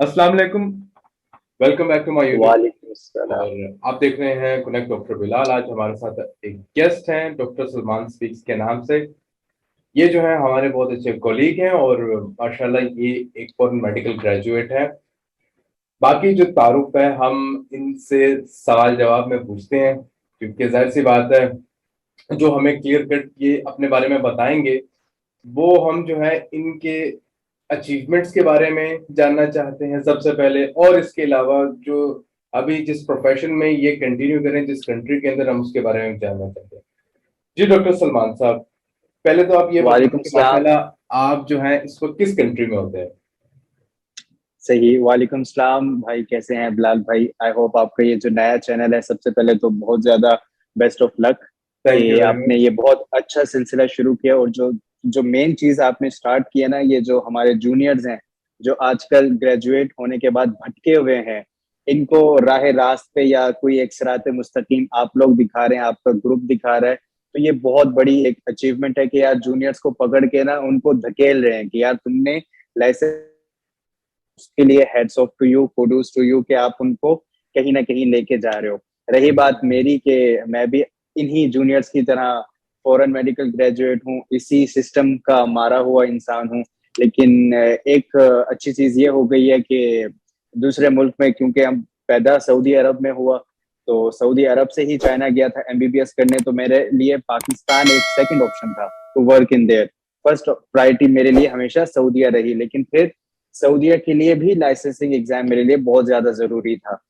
अस्सलाम वालेकुम। Welcome back to my YouTube. वालेकुम सलाम। और आप देख रहे हैं कनेक्ट डॉक्टर बिलाल। आज हमारे साथ एक गेस्ट हैं डॉक्टर सलमान स्पीक्स के नाम से। ये जो है हमारे बहुत अच्छे कोलीग हैं और माशाल्लाह ये एक फॉरेन मेडिकल ग्रेजुएट है। बाकी जो तारुफ है हम इनसे सवाल जवाब में पूछते हैं, क्योंकि जाहिर सी बात है जो हमें क्लियर कट ये अपने बारे में बताएंगे वो हम जो है इनके अचीवमेंट्स के बारे में जानना चाहते हैं सबसे पहले, और इसके अलावा जो अभी जिस प्रोफेशन में ये कंटिन्यू करें, जिस कंट्री के अंदर, हम उसके बारे में जानना चाहते हैं। जी डॉक्टर सलमान साहब, पहले तो आप ये बताएं वालेकुम कि सलाम। माशाल्लाह आप जो है इस वक्त किस कंट्री में होते हैं। सही, वालेकुम सलाम भाई, कैसे हैं बिलाल भाई? आई होप आपका ये जो नया चैनल है, सबसे पहले तो बहुत ज्यादा best of luck thank you कि वेरी आपने मच। ये बहुत अच्छा सिलसिला शुरू किया। और जो जो मेन चीज आपने स्टार्ट किया ना, ये जो हमारे जूनियर्स हैं जो आजकल ग्रेजुएट होने के बाद भटके हुए हैं, इनको राह रास्त पे या कोई एक सिराते मुस्तकीम आप लोग दिखा रहे हैं, आपका ग्रुप दिखा रहा है। तो ये बहुत बड़ी एक अचीवमेंट है कि यार जूनियर्स को पकड़ के ना उनको धकेल रहे हैं कि यार तुमने लाइसेंस, उसके लिए heads off to you, kudos to you कि आप उनको कहीं ना कहीं लेके जा रहे हो। रही बात मेरी कि मैं भी इन्हीं जूनियर्स की तरह फॉरेन मेडिकल ग्रेजुएट हूँ, इसी सिस्टम का मारा हुआ इंसान हूँ। लेकिन एक अच्छी चीज ये हो गई है कि दूसरे मुल्क में, क्योंकि हम पैदा सऊदी अरब में हुआ, तो सऊदी अरब से ही चाइना गया था एमबीबीएस करने, तो मेरे लिए पाकिस्तान एक सेकंड ऑप्शन था to work in there. First priority मेरे लिए हमेशा सऊदीया रही, लेकिन फिर सऊदीया के लिए भी लाइसेंसिंग एग्जाम मेरे लिए बहुत ज्यादा जरूरी था।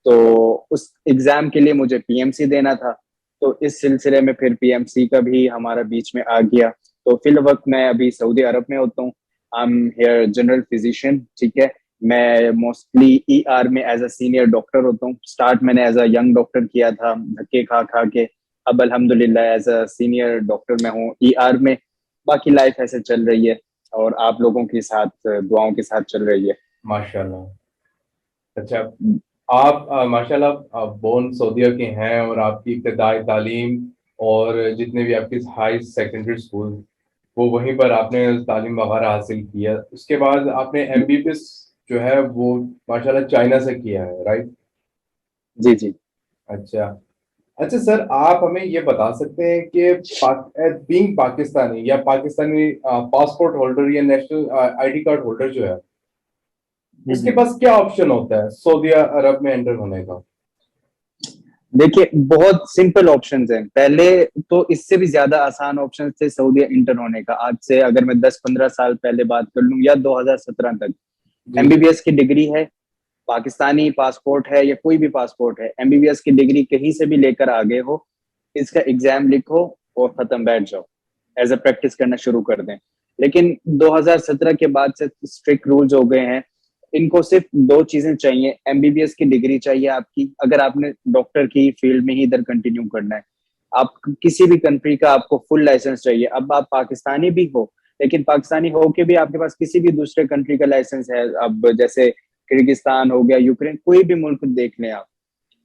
तो उस एग्जाम के लिए मुझे पीएमसी देना था। तो इस सिलसिले में फिर पीएमसी का भी हमारा बीच में आ गया। तो फिल वक्त मैं अभी सऊदी अरब में होता हूँ। I am here general physician, ठीक है। मैं मोस्टली ईआर में एज अ सीनियर डॉक्टर होता हूँ। स्टार्ट मैंने एज अ यंग डॉक्टर किया था, धक्के खा खा के। अब अल्हम्दुलिल्लाह एज अ सीनियर डॉक्टर मैं हूँ ईआर में। बाकी लाइफ ऐसे चल रही है और आप लोगों के साथ दुआओं के साथ चल रही है। माशाल्लाह। अच्छा, आप माशाल्लाह बोर्न सऊदीया के हैं और आपकी इब्तदाई तालीम और जितने भी आपके हाई सेकेंडरी स्कूल वो वहीं पर आपने तालीम वगैरह हासिल किया। उसके बाद आपने एमबीबीएस जो है वो माशाल्लाह चाइना से किया है, राइट? जी जी। अच्छा। अच्छा सर, आप हमें ये बता सकते हैं कि बीइंग पाकिस्तानी या पाकिस्तानी पासपोर्ट होल्डर या नेशनल आईडी कार्ड होल्डर जो है, उसके हम्म। पास क्या ऑप्शन होता है सऊदी अरब में एंटर होने का? देखिए, बहुत सिंपल ऑप्शंस हैं। पहले तो इससे भी ज्यादा आसान ऑप्शन थे सऊदी इंटर होने का। आज से अगर मैं 10-15 साल पहले बात कर लूं या 2017 तक, जी जी। एमबीबीएस की डिग्री है, पाकिस्तानी पासपोर्ट है या कोई भी पासपोर्ट है, एमबीबीएस की डिग्री कहीं से भी लेकर आ गए हो, इसका एग्जाम लिखो और खत्म, बैठ जाओ, एज अ प्रैक्टिस करना शुरू कर दें। लेकिन 2017 के बाद से स्ट्रिक्ट रूल्स हो गए हैं। इनको सिर्फ दो चीजें चाहिए, एमबीबीएस की डिग्री चाहिए आपकी, अगर आपने डॉक्टर की फील्ड में ही इधर कंटिन्यू करना है। आप किसी भी कंट्री का आपको फुल लाइसेंस चाहिए। अब आप पाकिस्तानी भी हो, लेकिन पाकिस्तानी हो के भी आपके पास किसी भी दूसरे कंट्री का लाइसेंस है, अब जैसे किर्गिस्तान हो गया, यूक्रेन, कोई भी मुल्क देख लें आप,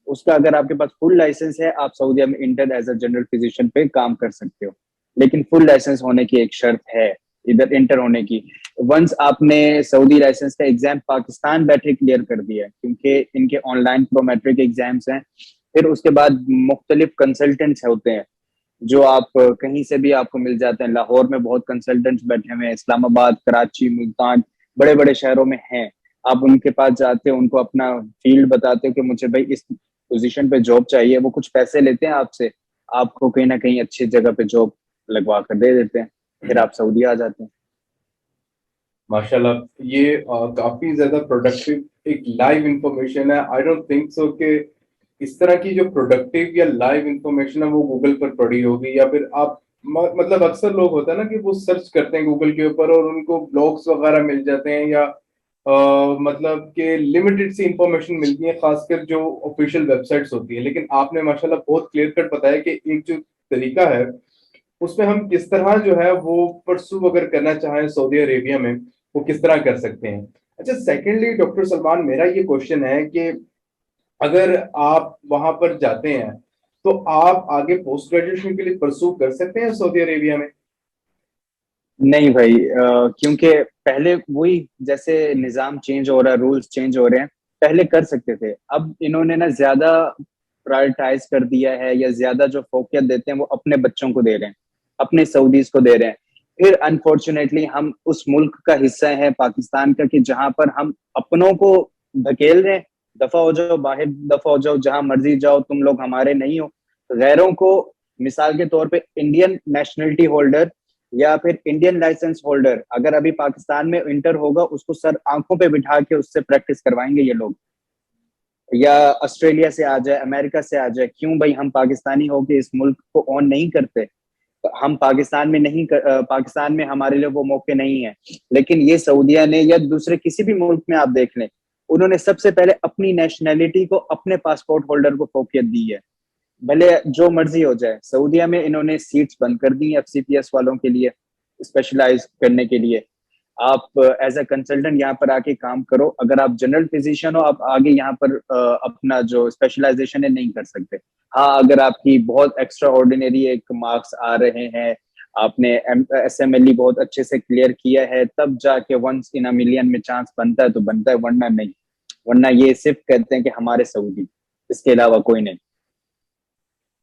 उसका अगर आपके पास फुल लाइसेंस है, आप सऊदीया में enter as a general physician पे काम कर सकते हो। लेकिन फुल लाइसेंस होने की एक शर्त है इधर इंटर होने की। वंस आपने सऊदी लाइसेंस का एग्जाम पाकिस्तान बैठे क्लियर कर दिया है, क्योंकि इनके ऑनलाइन प्रोमेट्रिक एग्जाम्स हैं, फिर उसके बाद मुख्तलिफ कंसल्टेंट्स होते हैं जो आप कहीं से भी आपको मिल जाते हैं। लाहौर में बहुत कंसल्टेंट्स बैठे हुए हैं, इस्लामाबाद, कराची, मुल्तान, बड़े बड़े शहरों में हैं। आप उनके पास जाते हो, उनको अपना फील्ड बताते हो कि मुझे भाई इस पोजीशन पे जॉब चाहिए, वो कुछ पैसे लेते हैं आपसे, आपको कहीं ना कहीं अच्छी जगह पे जॉब लगवा कर दे देते हैं, फिर आप सऊदी आ जाते हैं। माशाल्लाह, ये काफी ज्यादा प्रोडक्टिव एक लाइव इंफॉर्मेशन है। आई डोंट थिंक सो कि इस तरह की जो प्रोडक्टिव या लाइव इंफॉर्मेशन है वो गूगल पर पड़ी होगी, या फिर आप मतलब अक्सर लोग होता है ना कि वो सर्च करते हैं गूगल के ऊपर और उनको ब्लॉग्स वगैरह मिल जाते हैं, या मतलब कि लिमिटेड सी इंफॉर्मेशन मिलती है, खासकर जो ऑफिशियल वेबसाइट्स होती है। लेकिन आपने माशाल्लाह बहुत क्लियर कट बताया कि एक जो तरीका है उसमें हम किस तरह जो है वो परसू अगर करना चाहें सऊदी अरेबिया में, वो किस तरह कर सकते हैं। अच्छा, सेकेंडली डॉक्टर सलमान, मेरा ये क्वेश्चन है कि अगर आप वहां पर जाते हैं तो आप आगे पोस्ट ग्रेजुएशन के लिए परसू कर सकते हैं सऊदी अरेबिया में? नहीं भाई, क्योंकि पहले वही जैसे निजाम चेंज हो रहा है, रूल्स चेंज हो रहे हैं, पहले कर सकते थे। अब इन्होंने ना ज्यादा प्रायोरिटाइज कर दिया है, या ज्यादा जो फोकस देते हैं वो अपने बच्चों को दे रहे हैं, अपने सऊदीज को दे रहे हैं। फिर अनफॉर्चुनेटली हम उस मुल्क का हिस्सा है पाकिस्तान का, कि जहां पर हम अपनों को धकेल रहे हैं, दफा हो जाओ बाहर, दफा हो जाओ, जहां मर्जी जाओ, तुम लोग हमारे नहीं हो। गैरों को, मिसाल के तौर पे इंडियन नेशनलिटी होल्डर या फिर इंडियन लाइसेंस होल्डर अगर अभी पाकिस्तान में इंटर होगा, उसको सर आंखों पे बिठा के उससे प्रैक्टिस करवाएंगे ये लोग। या ऑस्ट्रेलिया से आ जाए, अमेरिका से आ जाए, क्यों भाई हम पाकिस्तानी होके इस मुल्क को ऑन नहीं करते? हम पाकिस्तान में नहीं पाकिस्तान में हमारे लिए वो मौके नहीं है। लेकिन ये सऊदीया ने या दूसरे किसी भी मुल्क में आप देख लें, उन्होंने सबसे पहले अपनी नेशनैलिटी को अपने पासपोर्ट होल्डर को फोकियत दी है, भले जो मर्जी हो जाए। सऊदीया में इन्होंने सीट्स बंद कर दी एफसीपीएस वालों के लिए, स्पेशलाइज करने के लिए। आप एज अ कंसल्टेंट यहाँ पर आके काम करो, अगर आप जनरल फिजिशियन हो, आप आगे यहाँ पर अपना जो स्पेशलाइजेशन है नहीं कर सकते। हाँ, अगर आपकी बहुत एक्स्ट्रा ऑर्डिनरी एक मार्क्स आ रहे हैं, आपने एसएमएलई बहुत अच्छे से क्लियर किया है, तब जाके वंस इन अ मिलियन में चांस बनता है तो बनता है, वरना नहीं। वरना ये सिर्फ कहते हैं कि हमारे सऊदी, इसके अलावा कोई नहीं।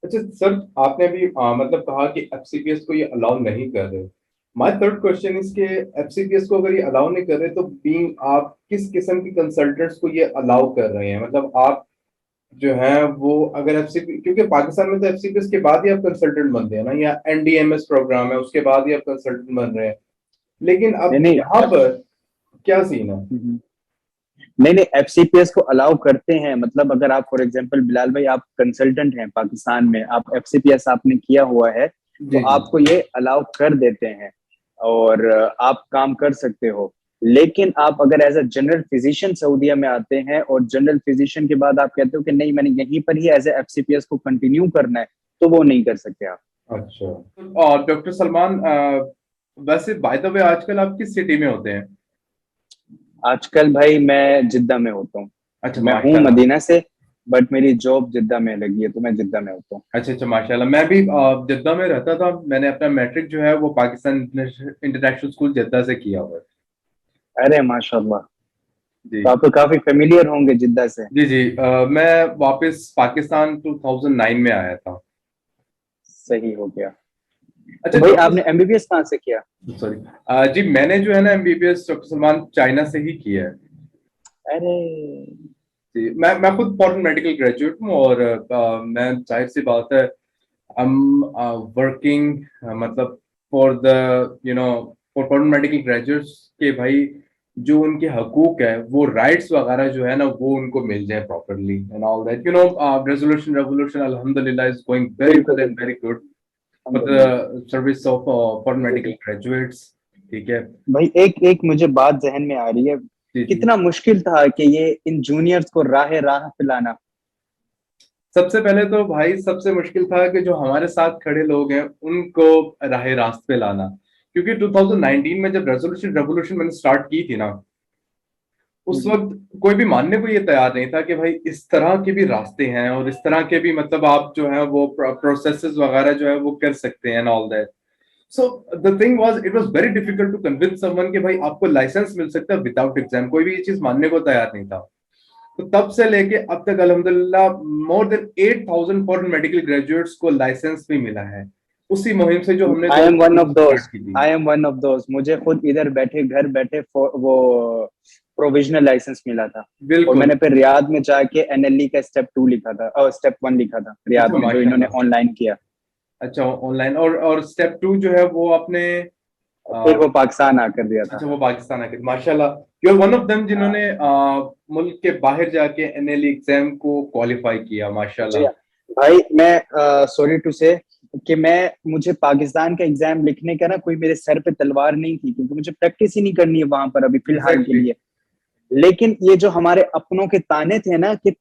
अच्छा सर, आपने अभी मतलब कहा कि एफसीपीएस को ये अलाउ नहीं कर रहे। माय थर्ड क्वेश्चन इज के एफसीपीएस को अगर ये अलाउ नहीं कर रहे तो बीइंग आप किस किस्म की कंसल्टेंट्स को ये अलाउ कर रहे हैं? मतलब आप जो हैं वो अगर एफसीपी, क्योंकि पाकिस्तान में तो एफसीपीएस के बाद ही आप कंसल्टेंट बनते हैं ना, या एनडीएमएस प्रोग्राम है उसके बाद ही आप कंसल्टेंट बन रहे हैं। लेकिन नहीं अब नहीं। यहाँ पर क्या सीन है? नहीं नहीं, एफसीपीएस को अलाउ करते हैं। मतलब अगर आप फॉर एग्जांपल बिलाल भाई, आप कंसल्टेंट हैं पाकिस्तान में, आप एफसीपीएस आपने किया हुआ है, तो जी जी। आपको ये अलाउ कर देते हैं और आप काम कर सकते हो। लेकिन आप अगर एज अ जनरल फिजिशियन सऊदीया में आते हैं और जनरल फिजिशियन के बाद आप कहते हो कि नहीं मैंने यहीं पर ही एज ए एफसीपीएस को कंटिन्यू करना है, तो वो नहीं कर सकते आप। अच्छा। और डॉक्टर सलमान, वैसे बाय द वे आजकल आप किस सिटी में होते हैं? आजकल भाई मैं जिद्दा में होता हूँ। अच्छा मैं हूँ माशाल्लाह। मदीना से, बट मेरी जॉब जिद्दा में लगी है, तो मैं जिद्दा में होता हूँ। अच्छा अच्छा माशाल्लाह, मैं भी जद्दा में रहता था। मैंने अपना मैट्रिक जो है वो पाकिस्तान इंटरनेशनल स्कूल जद्दा से किया हुआ है। अरे माशाल्लाह, जी तो आप तो काफी फेमिलियर होंगे जिद्दा से। जी जी। मैं वापस पाकिस्तान 2009 में आया था। सही हो गया। तो अच्छा भाई आपने डॉक्टर, एमबीबीएस कहाँ से किया? सॉरी जी, मैंने जो है ना एमबीबीएस डॉक्टर सलमान चाइना से ही किया है। अरे जी, मैं खुद फॉरेन मेडिकल ग्रेजुएट हूँ, और मैं जाहिर सी बात है I'm वर्किंग मतलब for the for foreign medical graduates के भाई, जो उनके हकूक है वो राइट्स वगैरह जो है ना वो उनको मिल जाए properly and all that, resolution revolution अल्हम्दुलिल्लाह इज गोइंग वेरी बिल्कुल वेल एंड बिल्कुल। वेरी गुड फॉर अल्हम्दुलिल्लाह। द सर्विस ऑफ फॉरेन जी मेडिकल जी। ग्रेजुएट्स। ठीक है। भाई एक एक मुझे बात जहन में आ रही है, जी जी। कितना मुश्किल था कि ये इन जूनियर्स को राह राह पिलाना। सबसे पहले तो भाई सबसे मुश्किल था कि जो हमारे साथ खड़े लोग हैं उनको राह रास्त पे लाना, क्योंकि 2019 में जब रेजोल्यूशन रेवोल्यूशन मैंने स्टार्ट की थी ना, उस वक्त कोई भी मानने को ये तैयार नहीं था कि भाई इस तरह के भी रास्ते हैं और इस तरह के भी मतलब आप जो है वो प्रोसेसेस वगैरह जो है वो कर सकते हैं and all that. So the thing was it was very difficult to convince someone कि भाई आपको लाइसेंस मिल सकता है विदाउट एग्जाम। कोई भी ये चीज मानने को तैयार नहीं था। तो तब से लेके अब तक अल्हम्दुलिल्लाह more than 8,000 foreign medical graduates को लाइसेंस भी मिला है, उसी मुहिम से जो हमने आई एम वन 2019 ऑफ में दोज। स्टार्ट की थी। I am one of those. मुझे खुद इधर बैठे घर बैठे वो प्रोविजनल लाइसेंस मिला था। और बिल्कुल। मैंने फिर रियाद में जाके एनएलई का स्टेप 2 लिखा था, और स्टेप 1 लिखा था रियाद अच्छा में, जो इन्होंने माशाल्लाह। ऑनलाइन किया। अच्छा ऑनलाइन, और स्टेप टू जो है वो आपने फिर अ, वो पाकिस्तान आकर दिया था। अच्छा वो पाकिस्तान आके माशाल्लाह, you are one of them जिन्होंने हाँ मुल्क के बाहर जाके एनएलई एग्जाम को क्वालिफाई किया जी माशाल्लाह। हाँ। भाई मैं सॉरी टू से कि मैं मुझे पाकिस्तान का एग्जाम लिखने का ना कोई मेरे सर पे तलवार नहीं थी, क्योंकि मुझे प्रैक्टिस ही नहीं करनी है वहां पर अभी फिलहाल के एग्जैक्टली। लिए। लेकिन ये जो हमारे अपनों के ताने थे ना कि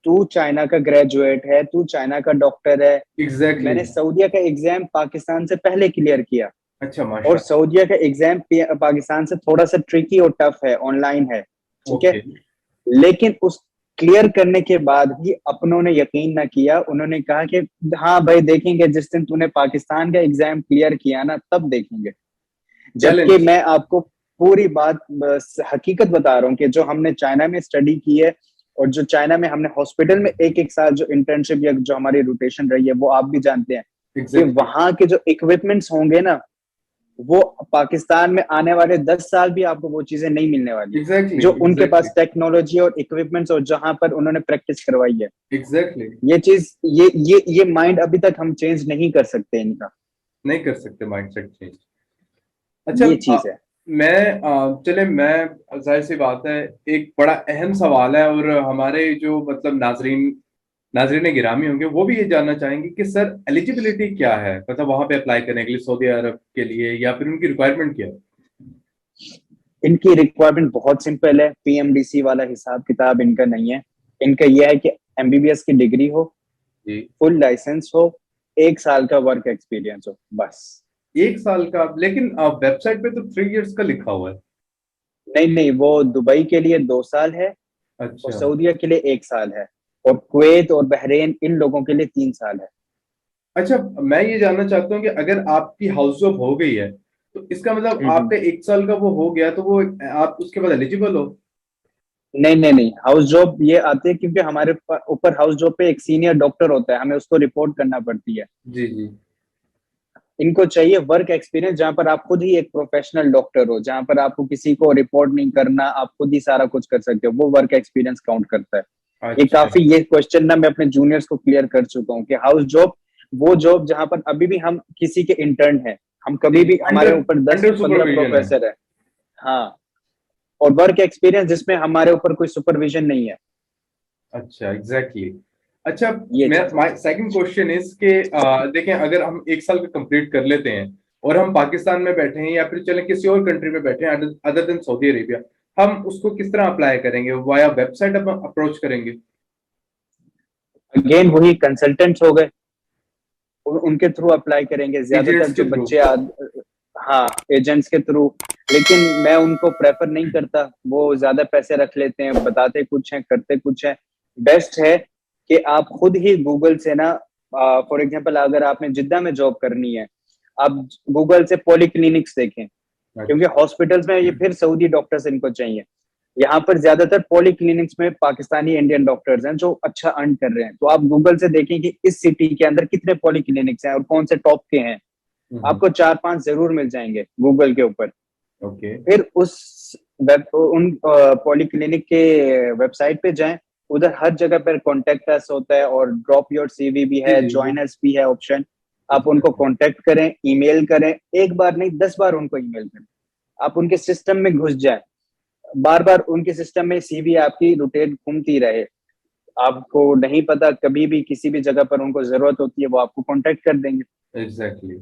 तू चाइना का ग्रेजुएट है, तू चाइना का डॉक्टर है। एग्जैक्टली। मैंने सऊदीया का एग्जाम पाकिस्तान से पहले क्लियर किया। अच्छा और माशाल्लाह। सऊदीया का एग्जाम पाकिस्तान से थोड़ा सा ट्रिकी और टफ है, ऑनलाइन है। ठीक है। ओके। लेकिन उस क्लियर करने के बाद भी अपनों ने यकीन ना किया। उन्होंने कहा कि हाँ भाई देखेंगे, जिस दिन तूने पाकिस्तान का एग्जाम क्लियर किया ना तब देखेंगे। जबकि चैलेंज। मैं आपको पूरी बात हकीकत बता रहा हूँ कि जो हमने चाइना में स्टडी की है और जो चाइना में हमने हॉस्पिटल में एक एक साल जो इंटर्नशिप या जो हमारी रोटेशन रही है, वो आप भी जानते हैं कि एग्जैक्टली वहां के जो इक्विपमेंट्स होंगे ना, वो पाकिस्तान में आने वाले 10 साल भी आपको वो चीजें नहीं मिलने वाली एग्जैक्टली जो उनके एग्जैक्टली पास टेक्नोलॉजी और इक्विपमेंट्स और जहां पर उन्होंने प्रैक्टिस करवाई है। एग्जैक्टली ये चीज ये माइंड अभी तक हम चेंज नहीं कर सकते इनका। नहीं कर सकते माइंडसेट चेंज। अच्छा ये चीज है। चले मैं जाहिर सी बात है, एक बड़ा अहम सवाल है और हमारे जो मतलब नाजरीन गिरामी होंगे वो भी ये जानना चाहेंगे कि सर एलिजिबिलिटी क्या है, मतलब वहां पे अप्लाई करने के लिए सऊदी अरब के लिए, या फिर उनकी रिक्वायरमेंट क्या है? इनकी रिक्वायरमेंट बहुत सिंपल है, पीएमडीसी वाला हिसाब किताब इनका नहीं है। इनका यह है कि एमबीबीएस की डिग्री हो, जी। फुल लाइसेंस हो, 1 साल का वर्क एक्सपीरियंस हो, बस। 1 साल का? लेकिन वेबसाइट पे तो 3 इयर्स का लिखा हुआ है। नहीं नहीं, वो दुबई के लिए 2 साल है और अच्छा सऊदीया के लिए 1 साल है, और कुवैत और बहरीन इन लोगों के लिए 3 साल है। अच्छा, मैं ये जानना चाहता हूँ कि अगर आपकी हाउस जॉब हो गई है तो इसका मतलब हम्म। आपका 1 साल का वो हो गया तो वो आप उसके बाद एलिजिबल हो? नहीं नहीं नहीं, हाउस जॉब ये आते हैं क्योंकि हमारे ऊपर हाउस जॉब पे एक सीनियर डॉक्टर होता है, हमें उसको रिपोर्ट करना पड़ती है। जी जी। इनको चाहिए वर्क एक्सपीरियंस जहां पर आप खुद ही एक प्रोफेशनल डॉक्टर हो, जहां पर आपको किसी को रिपोर्ट नहीं करना, आप खुद ही सारा कुछ कर सकते हो, वो वर्क एक्सपीरियंस काउंट करता है। ये अच्छा। काफी, ये क्वेश्चन ना मैं अपने जूनियर्स को क्लियर कर चुका हूँ कि हाउस जॉब वो जॉब जहां पर अभी भी हम किसी के इंटर्न हैं, हम जी कभी जी, भी हमारे अंडर ऊपर दस अंडर पंद्रह सुपरविजन है। प्रोफेसर है। हाँ, और वर्क एक्सपीरियंस जिसमें हमारे ऊपर कोई सुपरविजन नहीं है। अच्छा एग्जैक्टली अच्छा, ये मैं चीज है। माय सेकंड क्वेश्चन इज के देखें, अगर हम 1 साल का कंप्लीट कर लेते हैं और हम पाकिस्तान में बैठे हैं या फिर चले किसी और कंट्री में बैठे हैं अदर देन सऊदी अरेबिया, हम उसको किस तरह अप्लाई करेंगे? वाया वेबसाइट अप्रोच करेंगे? अगेन वही कंसल्टेंट्स हो गए, उनके थ्रू अप्लाई करेंगे ज्यादातर एजेंट्स जो के थ्रू? बच्चे हाँ, एजेंट्स के थ्रू। लेकिन मैं उनको प्रेफर नहीं करता, वो ज्यादा पैसे रख लेते हैं, बताते कुछ हैं करते कुछ हैं। बेस्ट है कि आप खुद ही गूगल से ना, फॉर एग्जांपल अगर आपने जिद्दा में जॉब करनी है, आप गूगल से पॉली क्लिनिक्स देखें, क्योंकि अच्छा। हॉस्पिटल्स में ये फिर सऊदी डॉक्टर्स इनको चाहिए। यहाँ पर ज्यादातर पॉली क्लिनिक्स में पाकिस्तानी इंडियन डॉक्टर्स हैं जो अच्छा अर्न कर रहे हैं, तो आप गूगल से देखें कि इस सिटी के अंदर कितने पॉली क्लिनिक्स हैं और कौन से टॉप के हैं। आपको 4-5 जरूर मिल जाएंगे गूगल के ऊपर। ओके। फिर उस उन पॉली क्लिनिक के वेबसाइट पे जाएं, उधर हर जगह पर कॉन्टेक्ट अस होता है और ड्रॉप योर सीवी भी जी है, जी वो। ज्वाइन अस भी है ऑप्शन। आप उनको एग्जैक्टली। कांटेक्ट करें, ईमेल करें, एक बार नहीं 10 बार उनको ईमेल करें। आप उनके सिस्टम में घुस जाए, बार बार उनके सिस्टम में सीवी आपकी रोटेट घूमती रहे। आपको नहीं पता, कभी भी किसी भी जगह पर उनको जरूरत होती है, वो आपको कांटेक्ट कर देंगे। एग्जैक्टली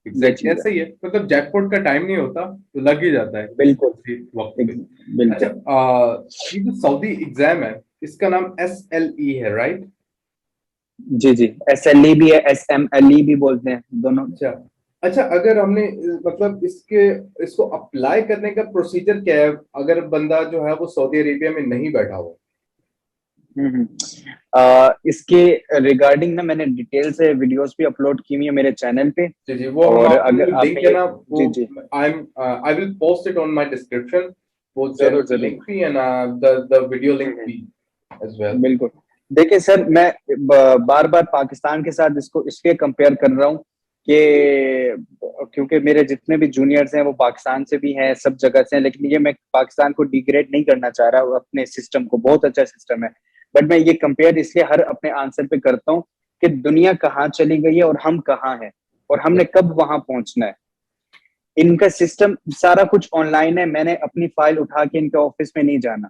ये एग्जैक्टली चीज है। ऐसा ही है, मतलब जैकपॉट का टाइम नहीं होता तो लग ही जाता है किसी बिल्कुल। किसी वक्त पे। अच्छा, बिल्कुल। ये जो सऊदी एग्जाम है इसका नाम SLE है, राइट? जी जी, SLE भी है, SMLE भी बोलते हैं, दोनों। अच्छा। अच्छा, अगर हमने मतलब इसको अप्लाई करने का प्रोसीजर क्या है अगर बंदा जो है वो सऊदी अरेबिया में नहीं बैठा हो? हम्म। इसके रिगार्डिंग ना मैंने डिटेल से वीडियोस भी अपलोड की हुई है मेरे चैनल पे। जी जी, वो हम और आपको अगर जो आपने लिंक है ये, ना वो जी जी, I will post it on my description, वो चैनल जरूर की जरूर। लिंक भी and the video link hmm. भी एज वेल। बिल्कुल। देखिए सर, मैं बार बार पाकिस्तान के साथ इसको इसलिए कंपेयर कर रहा हूँ कि क्योंकि मेरे जितने भी जूनियर्स हैं वो पाकिस्तान से भी हैं, सब जगह से हैं, लेकिन ये मैं पाकिस्तान को डिग्रेड नहीं करना चाह रहा हूँ, अपने सिस्टम को बहुत अच्छा सिस्टम है। बट मैं ये कंपेयर इसलिए हर अपने आंसर पे करता हूँ कि दुनिया कहाँ चली गई है और हम कहाँ हैं, और हमने कब वहां पहुंचना है। इनका सिस्टम सारा कुछ ऑनलाइन है, मैंने अपनी फाइल उठा के इनके ऑफिस में नहीं जाना।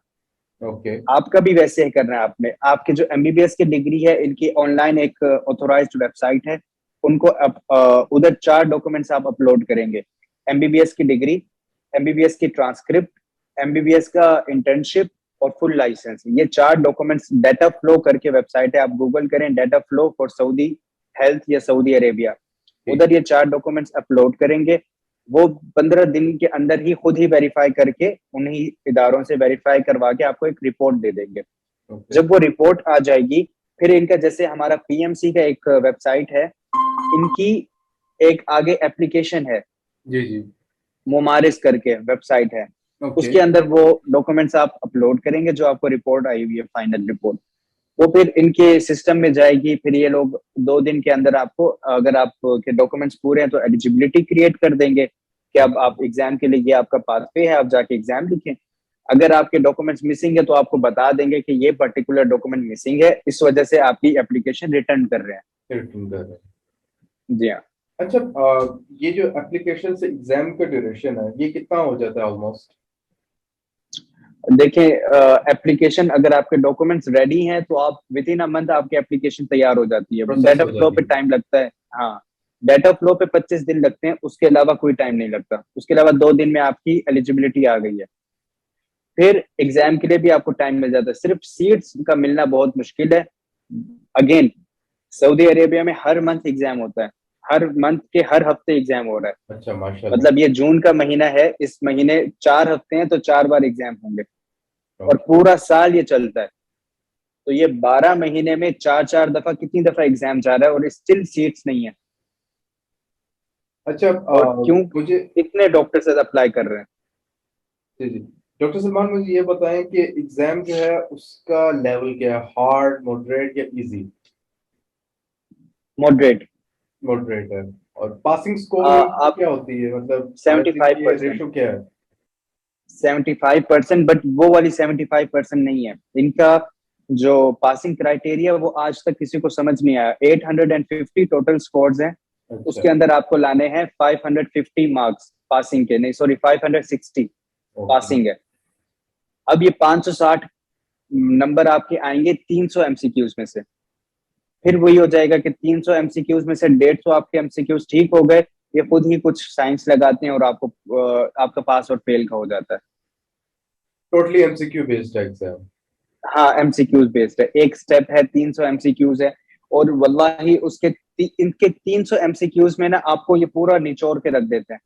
ओके। आपका भी वैसे ही करना है आपने। आपके जो एमबीबीएस की डिग्री है, इनकी ऑनलाइन एक ऑथोराइज्ड वेबसाइट है, उनको उधर 4 डॉक्यूमेंट्स आप अपलोड करेंगे: एमबीबीएस की डिग्री, एमबीबीएस की ट्रांसक्रिप्ट, एमबीबीएस का इंटर्नशिप और फुल लाइसेंस। ये 4 डॉक्यूमेंट्स डाटा फ्लो करके वेबसाइट है, आप गूगल करें data flow for Saudi health या सऊदी अरेबिया, ठीक। उधर ये 4 डॉक्यूमेंट्स अपलोड करेंगे। वो 15 दिन के अंदर ही खुद ही वेरीफाई करके, उन्हीं इदारों से वेरीफाई करवा के आपको एक रिपोर्ट दे देंगे। ओके। जब वो रिपोर्ट आ जाएगी, फिर इनका जैसे हमारा पीएमसी का एक वेबसाइट है, इनकी एक आगे एप्लीकेशन है। जी जी। मोमारिस करके वेबसाइट है, ओके। उसके अंदर वो डॉक्यूमेंट्स आप अपलोड करेंगे, जो आपको रिपोर्ट आई हुई है फाइनल रिपोर्ट, वो फिर इनके सिस्टम में जाएगी। फिर ये लोग 2 दिन के अंदर आपको, अगर आपके डॉक्यूमेंट्स पूरे हैं तो एलिजिबिलिटी क्रिएट कर देंगे कि अब आप एग्जाम के लिए, ये आपका पाथवे है, आप जाके एग्जाम लिखें। अगर आपके डॉक्यूमेंट्स मिसिंग है तो आपको बता देंगे कि ये पर्टिकुलर डॉक्यूमेंट मिसिंग है, इस वजह से आपकी एप्लीकेशन रिटर्न कर रहे हैं। जी हाँ। अच्छा, ये जो एप्लीकेशन से एग्जाम का ड्यूरेशन है ये कितना हो जाता है ऑलमोस्ट? देखें, एप्लीकेशन अगर आपके डॉक्यूमेंट्स रेडी हैं तो आप विद इन अ मंथ आपकी एप्लीकेशन तैयार हो जाती है। प्रोसेस डाटा हो फ्लो जाती पे है? टाइम लगता है। हाँ, डाटा फ्लो पे 25 दिन लगते हैं, उसके अलावा कोई टाइम नहीं लगता। उसके अलावा 2 दिन में आपकी एलिजिबिलिटी आ गई है। फिर एग्जाम के लिए भी आपको टाइम मिल जाता है, सिर्फ सीट्स का मिलना बहुत मुश्किल है। अगेन, सऊदी अरेबिया में हर मंथ एग्जाम होता है, हर मंथ के हर हफ्ते एग्जाम हो रहा है। अच्छा, माशाल्लाह। मतलब ये जून का महीना है, इस महीने 4 हफ्ते हैं तो 4 बार एग्जाम होंगे, और ओके। पूरा साल ये चलता है। तो ये 12 महीने में 4 4 दफा, कितनी दफा एग्जाम जा रहा है, और स्टिल सीट्स नहीं है। अच्छा, और क्यों मुझे, इतने डॉक्टर अप्लाई कर रहे हैं? जी जी, डॉक्टर सलमान मुझे ये बताएं कि एग्जाम जो है उसका लेवल क्या है, हार्ड, मॉडरेट या इजी? मॉडरेट। मॉडरेट है। और पासिंग स्कोर आप क्या होती है, मतलब सेवेंटी मार्जिन फाइव की परसेंट रेशो क्या है? 75%, बट वो वाली 75% नहीं है इनका। जो पासिंग क्राइटेरिया वो आज तक किसी को समझ नहीं आया। 850 टोटल स्कोर्स हैं, अच्छा। उसके अंदर आपको लाने हैं 550 मार्क्स पासिंग के, नहीं सॉरी 560 ओके। पासिंग है। अब ये 560 नंबर आपके आएंगे 300 एमसीक्यूज में से। फिर वही हो जाएगा कि 300 एमसीक्यूज में से 150 आपके एमसीक्यूज ठीक हो गए, ये खुद ही कुछ साइंस लगाते हैं और आपको आपका पास और फेल का हो जाता है। टोटली एमसीक्यू बेस्ड है एग्जाम? हाँ, एमसीक्यूज बेस्ड है। एक स्टेप है, 300 एमसीक्यूज है। और वल्लाही उसके इनके 300 एमसीक्यूज में ना आपको ये पूरा निचोड़ के रख देते हैं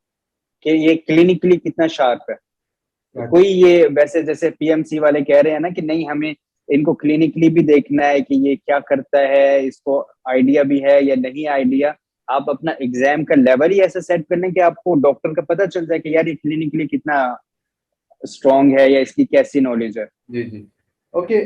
कि ये क्लिनिकली कितना शार्प है। तो कोई अच्छा। ये वैसे जैसे पीएमसी वाले कह रहे हैं ना कि नहीं, हमें इनको क्लिनिकली भी देखना है कि ये क्या करता है, इसको आइडिया भी है या नहीं आइडिया। आप अपना एग्जाम का लेवल ही ऐसा सेट कर लें कि आपको डॉक्टर का पता चल जाए कि यार ये क्लिनिकली कितना स्ट्रांग है या इसकी कैसी नॉलेज है। जी जी। ओके।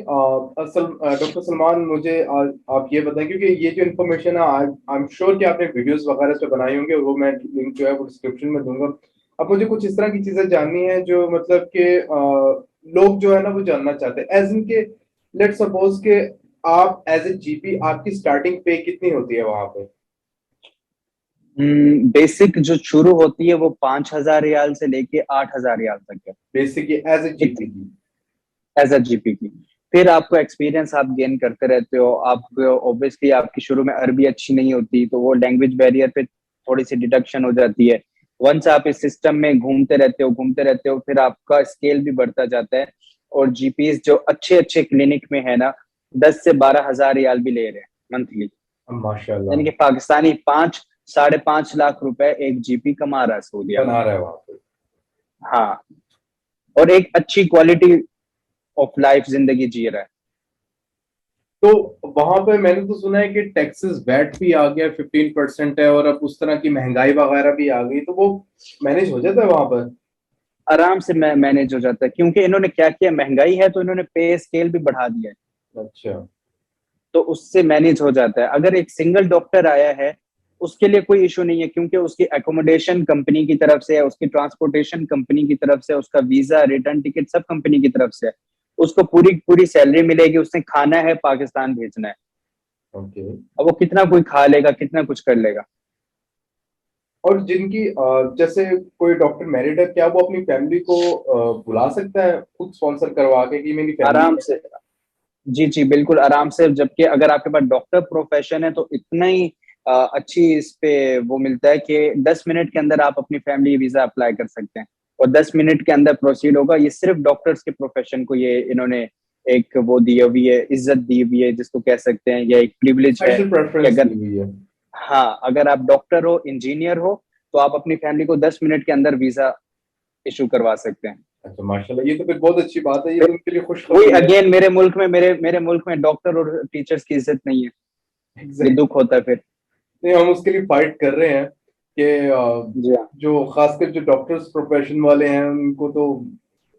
असल डॉक्टर सलमान मुझे आप ये बताएं, क्योंकि ये जो इन्फॉर्मेशन है आई एम श्योर कि आपने वीडियोस वगैरह पे बनाई होंगी, और वो मैं लिंक जो है वो डिस्क्रिप्शन में दूंगा। अब मुझे कुछ इस तरह की चीजें जाननी है जो मतलब कि लोग जो है ना वो जानना चाहते हैं, एज इनके लेट्स सपोज के आप एज ए जीपी आपकी स्टार्टिंग पे कितनी होती है वहां पे? बेसिक जो शुरू होती है वो 5,000 रियाल से लेके 8,000 रियाल तक है। बेसिक एज ए जीपी की? एज अ जीपी की। फिर आपको एक्सपीरियंस आप गेन करते रहते हो। आप ऑब्वियसली आपकी शुरू में अरबी अच्छी नहीं होती, तो वो लैंग्वेज बैरियर पे थोड़ी सी डिडक्शन हो जाती है। वंस आप इस सिस्टम में घूमते रहते हो फिर आपका स्केल भी बढ़ता जाता है। और जीपीज जो अच्छे अच्छे क्लिनिक में है ना, 10 से 12 हजार रियाल भी ले रहे हैं मंथली। माशाल्लाह। यानी कि पाकिस्तानी 5 साढ़े 5 लाख रुपए एक जीपी कमा रहा है सऊदीया में। बना रहा है वहां पे? हाँ, और एक अच्छी क्वालिटी ऑफ लाइफ जिंदगी जी रहा है। तो वहां पे मैंने तो सुना है कि टैक्सेस वैट भी आ गया, 15% है, और अब उस तरह की महंगाई वगैरह भी आ गई, तो वो मैनेज हो जाता है वहां पर? आराम से मैनेज हो जाता है, क्योंकि इन्होंने क्या किया, महंगाई है तो इन्होंने पे स्केल भी बढ़ा दिया है। अच्छा। तो उससे मैनेज हो जाता है। अगर एक सिंगल डॉक्टर आया है उसके लिए कोई इशू नहीं है, क्योंकि उसकी एकोमोडेशन कंपनी की तरफ से है, उसकी ट्रांसपोर्टेशन कंपनी की तरफ से, उसका वीजा रिटर्न टिकट सब कंपनी की तरफ से है। उसको पूरी पूरी सैलरी मिलेगी, उसने खाना है पाकिस्तान भेजना है। ओके। अब वो कितना कोई खा लेगा, कितना कुछ कर लेगा। और जिनकी जैसे कोई डॉक्टर मैरिड है, क्या वो अपनी फैमिली को बुला सकता है खुद स्पॉन्सर करवा के कि मेरी फैमिली? आराम से। जी जी बिल्कुल आराम से। जबकि अगर आपके पास डॉक्टर प्रोफेशन है तो इतना ही अच्छी इस पे वो मिलता है कि 10 मिनट के अंदर आप अपनी फैमिली वीजा अप्लाई कर सकते हैं, और 10 मिनट के अंदर प्रोसीड होगा। ये सिर्फ डॉक्टर्स के प्रोफेशन को ये इन्होंने एक वो दी हुई है, इज्जत दी हुई है जिसको कह सकते हैं, या एक प्रिविलेज है स्पेशल कि प्रेफरेंस अगर, दी हुई है? हाँ, अगर आप डॉक्टर हो, इंजीनियर हो, तो आप अपनी फैमिली को 10 मिनट के अंदर वीजा इशू करवा सकते हैं। अच्छा, माशाल्लाह, ये तो फिर बहुत अच्छी बात है, ये फिर तो उनके लिए वही खुशखबरी है। अगेन, मेरे मुल्क में डॉक्टर और टीचर्स की इज्जत नहीं है। ये एग्जैक्ट। दुख होता है फिर। नहीं, हम उसके लिए फाइट कर रहे हैं। कि जी हाँ। जो खासकर जो डॉक्टर्स प्रोफेशन वाले हैं उनको तो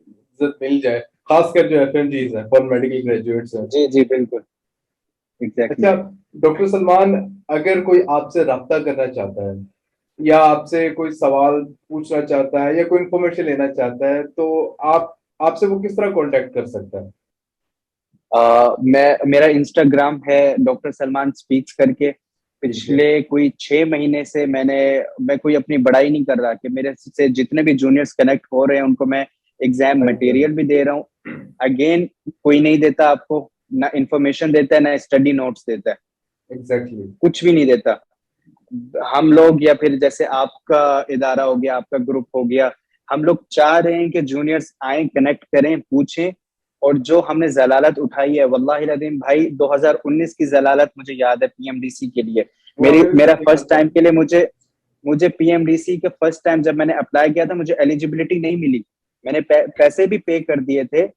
इज्जत मिल जाए, खासकर जो एफएमजीज हैं, फॉर मेडिकल ग्रेजुएट्स हैं। जी जी बिल्कुल, एग्जैक्टली। अच्छा डॉक्टर सलमान, अगर कोई आपसे राब्ता करना चाहता है या आपसे कोई सवाल पूछना चाहता है या कोई इन्फॉर्मेशन लेना चाहता है तो आप आपसे वो किस तरह कांटेक्ट कर सकता है? मैं मेरा इंस्टाग्राम है डॉक्टर सलमान स्पीक्स करके। ठीक है। पिछले कोई 6 महीने से मैं कोई अपनी बड़ाई नहीं कर रहा कि मेरे से जितने भी जूनियर्स कनेक्ट हो रहे हैं उनको मैं एग्जाम मटेरियल भी दे रहा हूँ। अगेन, कोई नहीं देता आपको, ना इंफॉर्मेशन देता है ना स्टडी नोट्स देता है, एग्जैक्टली। कुछ भी नहीं देता। हम लोग या फिर जैसे आपका इदारा हो गया, आपका ग्रुप हो गया, हम लोग चाह रहे हैं कि जूनियर्स आए, कनेक्ट करें, पूछें। और जो हमने जलालत उठाई है, वल्लाहि लदीम भाई 2019 की जलालत मुझे याद है पीएमडीसी के लिए। वो हमें भी मेरा पता फर्स्ट चलता है। टाइम के लिए मुझे मुझे पीएमडीसी के फर्स्ट टाइम जब मैंने अप्लाई किया था मुझे एलिजिबिलिटी नहीं मिली। मैंने पैसे भी पे कर दिए थे।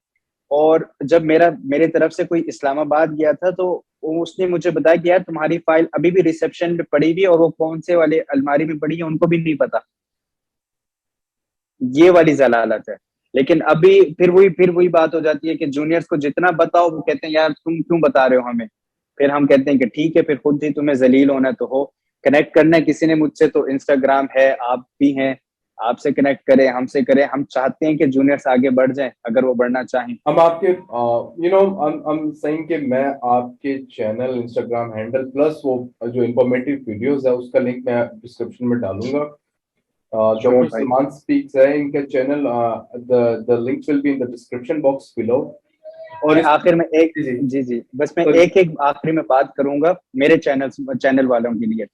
और जब मेरे तरफ से कोई इस्लामाबाद गया था तो उसने मुझे बताया कि यार तुम्हारी फाइल अभी भी रिसेप्शन में पड़ी हुई है और वो कौन से वाले अलमारी में पड़ी है उनको भी नहीं पता। ये वाली जलालत है। लेकिन अभी फिर वही बात हो जाती है कि जूनियर्स को जितना बताओ वो कहते हैं यार तुम क्यों बता रहे हो हमें। फिर हम कहते हैं कि ठीक है, फिर खुद ही तुम्हें जलील होना तो हो, कनेक्ट करना है किसी ने मुझसे तो इंस्टाग्राम है, आप भी हैं, आपसे कनेक्ट करें, हमसे करें। हम चाहते हैं कि जूनियर्स आगे बढ़ जाएं अगर वो बढ़ना चाहें। हम आपके हम सेइंग कि मैं आपके चैनल, इंस्टाग्राम हैंडल प्लस वो जो इंफॉर्मेटिव वीडियोस है उसका लिंक मैं डिस्क्रिप्शन में डालूंगा। श्योर डॉक्टर भाई। सलमान स्पीक्स है इनका channel, the links will be in the description box below. और मैं इस आखिर में एक जी जी जी जी बस मैं सॉरी। एक एक आखिरी में बात करूंगा मेरे चैनल वालों के लिए,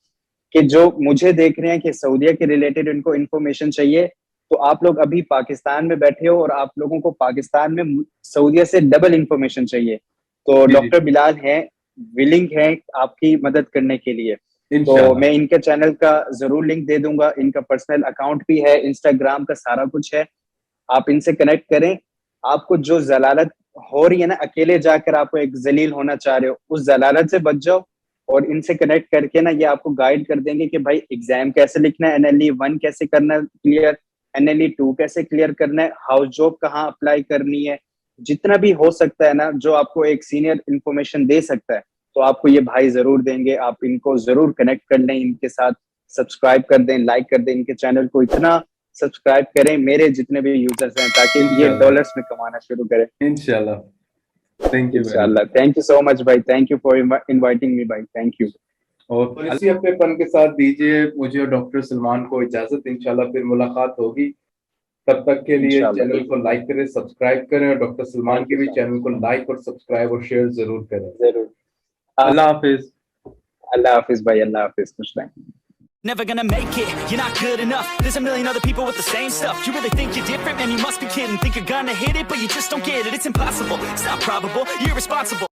कि जो मुझे देख रहे हैं कि सऊदीया के रिलेटेड इनको इन्फॉर्मेशन चाहिए, तो आप लोग अभी पाकिस्तान में बैठे हो और आप लोगों को पाकिस्तान में सऊदीया से डबल इन्फॉर्मेशन चाहिए, तो जी जी डॉक्टर बिलाल हैं, विलिंग है आपकी मदद करने के लिए। तो इंशाल्लाह। मैं इनके चैनल का जरूर लिंक दे दूंगा, इनका पर्सनल अकाउंट भी है, इंस्टाग्राम का सारा कुछ है। आप इनसे कनेक्ट करें। आपको जो जलालत हो रही है ना, अकेले जाकर आपको एक जलील होना चाह रहे हो, उस जलालत से बच जाओ। और इनसे कनेक्ट करके ना ये आपको गाइड कर देंगे कि भाई एग्जाम कैसे लिखना है, एनएलई 1 कैसे करना है क्लियर, एनएलई 2 कैसे क्लियर करना है, हाउस जॉब कहाँ अप्लाई करनी है। जितना भी हो सकता है ना जो आपको एक सीनियर इंफॉर्मेशन दे सकता है, तो आपको ये भाई जरूर देंगे। आप इनको जरूर कनेक्ट कर लें इनके साथ, सब्सक्राइब कर दें, लाइक कर दें इनके चैनल को, इतना सब्सक्राइब करें मेरे जितने भी यूजर्स हैं ताकि ये इंशाल्लाह। डॉलर्स में कमाना शुरू करें। इंशाल्लाह। थैंक यू वेरी इंशाल्लाह। Much. Thank you so much भाई, thank you for inviting me भाई, थैंक यू। और इसी अपनेपन के साथ दीजिए मुझे और डॉक्टर सलमान को इजाजत, इंशाल्लाह फिर मुलाकात होगी। तब तक के लिए इंशाल्लाह चैनल को लाइक करें, सब्सक्राइब करें और डॉक्टर सलमान थैंक के यू भी सो चैनल मच। को लाइक और सब्सक्राइब और शेयर जरूर करें। जरूर। अल्लाह हाफिज। अल्लाह हाफिज भाई, अल्लाह हाफिज, खुश रहें। Never gonna make it, you're not good enough. There's a million other people with the same stuff. You really think you're different? Man, you must be kidding. Think you're gonna hit it, but you just don't get it. It's impossible, it's not probable, you're irresponsible.